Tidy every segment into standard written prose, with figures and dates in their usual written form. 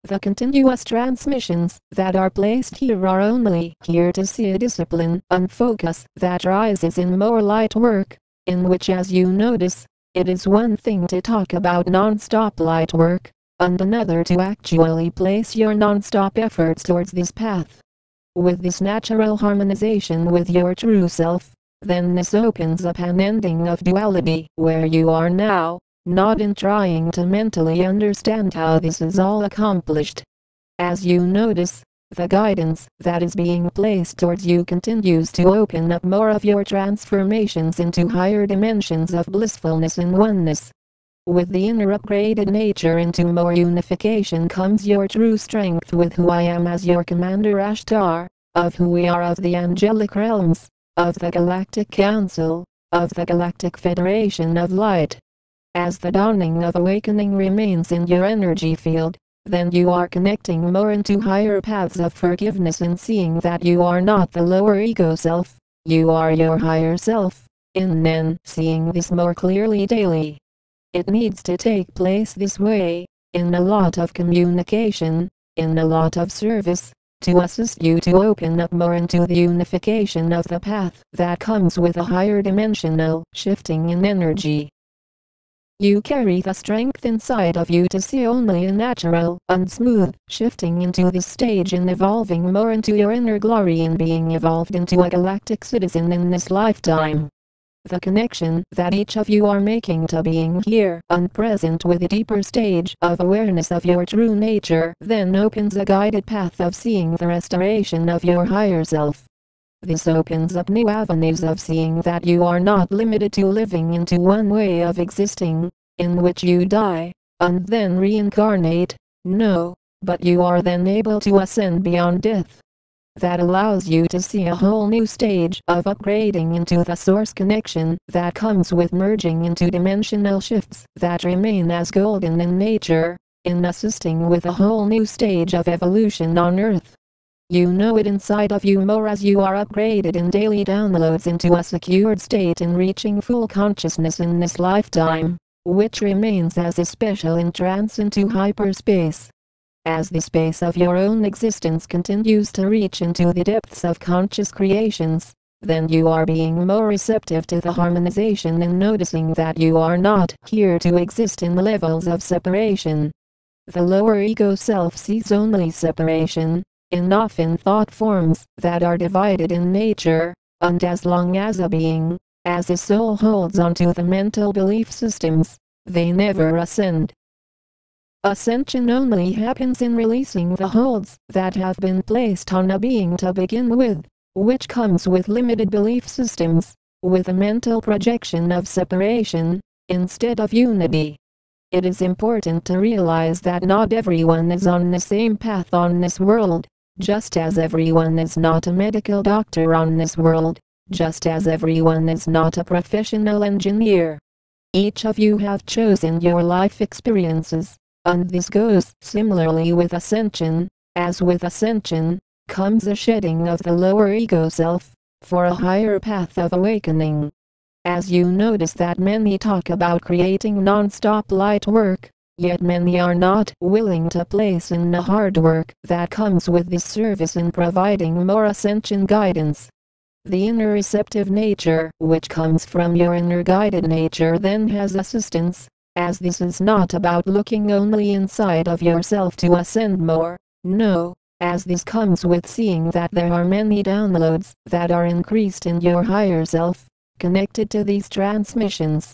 The continuous transmissions that are placed here are only here to see a discipline and focus that rises in more light work, in which, as you notice, it is one thing to talk about non-stop light work, and another to actually place your non-stop efforts towards this path. With this natural harmonization with your true self, then this opens up an ending of duality where you are now, not in trying to mentally understand how this is all accomplished. As you notice, the guidance that is being placed towards you continues to open up more of your transformations into higher dimensions of blissfulness and oneness. With the inner upgraded nature into more unification comes your true strength with who I am as your Commander Ashtar, of who we are of the angelic realms, of the Galactic Council, of the Galactic Federation of Light. As the dawning of awakening remains in your energy field, then you are connecting more into higher paths of forgiveness and seeing that you are not the lower ego self, you are your higher self, and then seeing this more clearly daily. It needs to take place this way, in a lot of communication, in a lot of service, to assist you to open up more into the unification of the path that comes with a higher dimensional shifting in energy. You carry the strength inside of you to see only a natural and smooth shifting into this stage and evolving more into your inner glory and being evolved into a galactic citizen in this lifetime. The connection that each of you are making to being here and present with a deeper stage of awareness of your true nature then opens a guided path of seeing the restoration of your higher self. This opens up new avenues of seeing that you are not limited to living into one way of existing, in which you die, and then reincarnate, no, but you are then able to ascend beyond death. That allows you to see a whole new stage of upgrading into the source connection that comes with merging into dimensional shifts that remain as golden in nature, in assisting with a whole new stage of evolution on Earth. You know it inside of you more as you are upgraded in daily downloads into a secured state in reaching full consciousness in this lifetime, which remains as a special entrance into hyperspace. As the space of your own existence continues to reach into the depths of conscious creations, then you are being more receptive to the harmonization and noticing that you are not here to exist in levels of separation. The lower ego self sees only separation, in often thought forms that are divided in nature, and as long as a being, as a soul holds onto the mental belief systems, they never ascend. Ascension only happens in releasing the holds that have been placed on a being to begin with, which comes with limited belief systems, with a mental projection of separation, instead of unity. It is important to realize that not everyone is on the same path on this world, just as everyone is not a medical doctor on this world, just as everyone is not a professional engineer. Each of you have chosen your life experiences, and this goes similarly with ascension. As with ascension, comes a shedding of the lower ego self, for a higher path of awakening. As you notice that many talk about creating non-stop light work, yet many are not willing to place in the hard work that comes with this service in providing more ascension guidance. The inner receptive nature which comes from your inner guided nature then has assistance, as this is not about looking only inside of yourself to ascend more, no, as this comes with seeing that there are many downloads that are increased in your higher self, connected to these transmissions.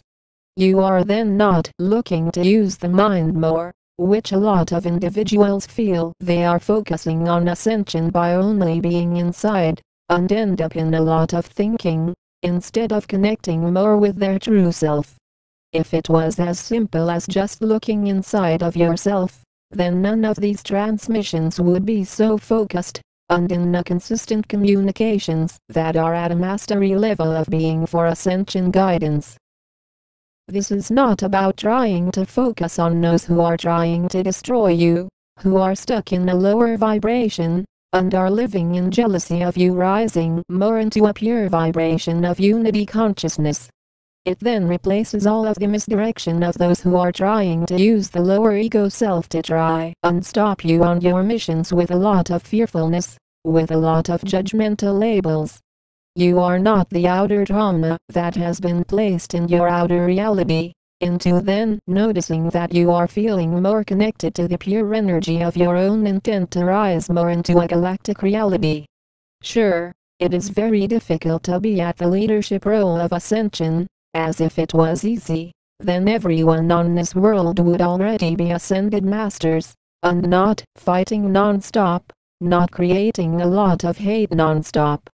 You are then not looking to use the mind more, which a lot of individuals feel they are focusing on ascension by only being inside, and end up in a lot of thinking, instead of connecting more with their true self. If it was as simple as just looking inside of yourself, then none of these transmissions would be so focused, and in the consistent communications that are at a mastery level of being for ascension guidance. This is not about trying to focus on those who are trying to destroy you, who are stuck in a lower vibration, and are living in jealousy of you rising more into a pure vibration of unity consciousness. It then replaces all of the misdirection of those who are trying to use the lower ego self to try and stop you on your missions with a lot of fearfulness, with a lot of judgmental labels. You are not the outer trauma that has been placed in your outer reality, into then noticing that you are feeling more connected to the pure energy of your own intent to rise more into a galactic reality. Sure, it is very difficult to be at the leadership role of ascension, as if it was easy, then everyone on this world would already be ascended masters, and not fighting non-stop, not creating a lot of hate non-stop.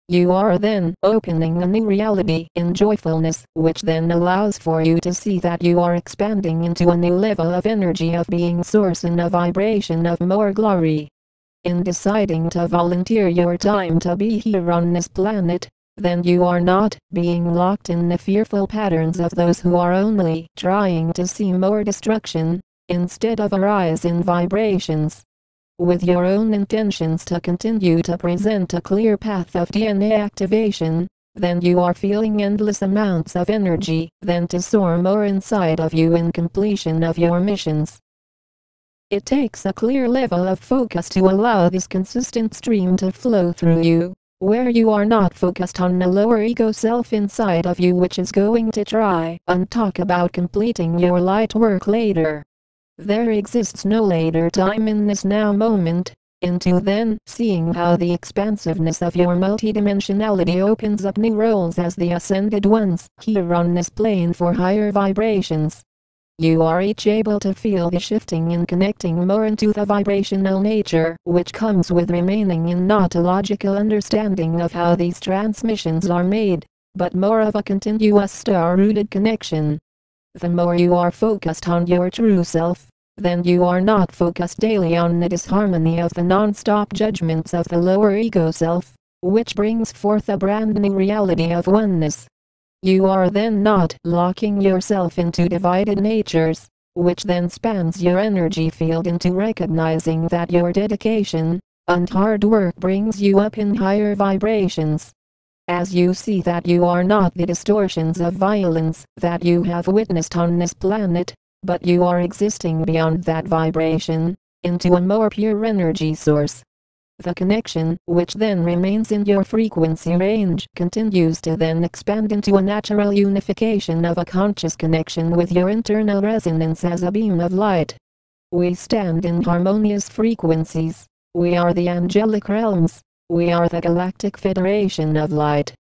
You are then opening a new reality in joyfulness, which then allows for you to see that you are expanding into a new level of energy of being source and a vibration of more glory. In deciding to volunteer your time to be here on this planet, then you are not being locked in the fearful patterns of those who are only trying to see more destruction, instead of a rise in vibrations. With your own intentions to continue to present a clear path of DNA activation, then you are feeling endless amounts of energy, then to soar more inside of you in completion of your missions. It takes a clear level of focus to allow this consistent stream to flow through you, where you are not focused on the lower ego self inside of you, which is going to try and talk about completing your light work later. There exists no later time in this now moment, into then seeing how the expansiveness of your multidimensionality opens up new roles as the ascended ones here on this plane for higher vibrations. You are each able to feel the shifting in connecting more into the vibrational nature which comes with remaining in not a logical understanding of how these transmissions are made, but more of a continuous star-rooted connection. The more you are focused on your true self, then you are not focused daily on the disharmony of the non-stop judgments of the lower ego self, which brings forth a brand new reality of oneness. You are then not locking yourself into divided natures, which then spans your energy field into recognizing that your dedication and hard work brings you up in higher vibrations. As you see that you are not the distortions of violence that you have witnessed on this planet, but you are existing beyond that vibration, into a more pure energy source. The connection, which then remains in your frequency range, continues to then expand into a natural unification of a conscious connection with your internal resonance as a beam of light. We stand in harmonious frequencies. We are the angelic realms. We are the Galactic Federation of Light.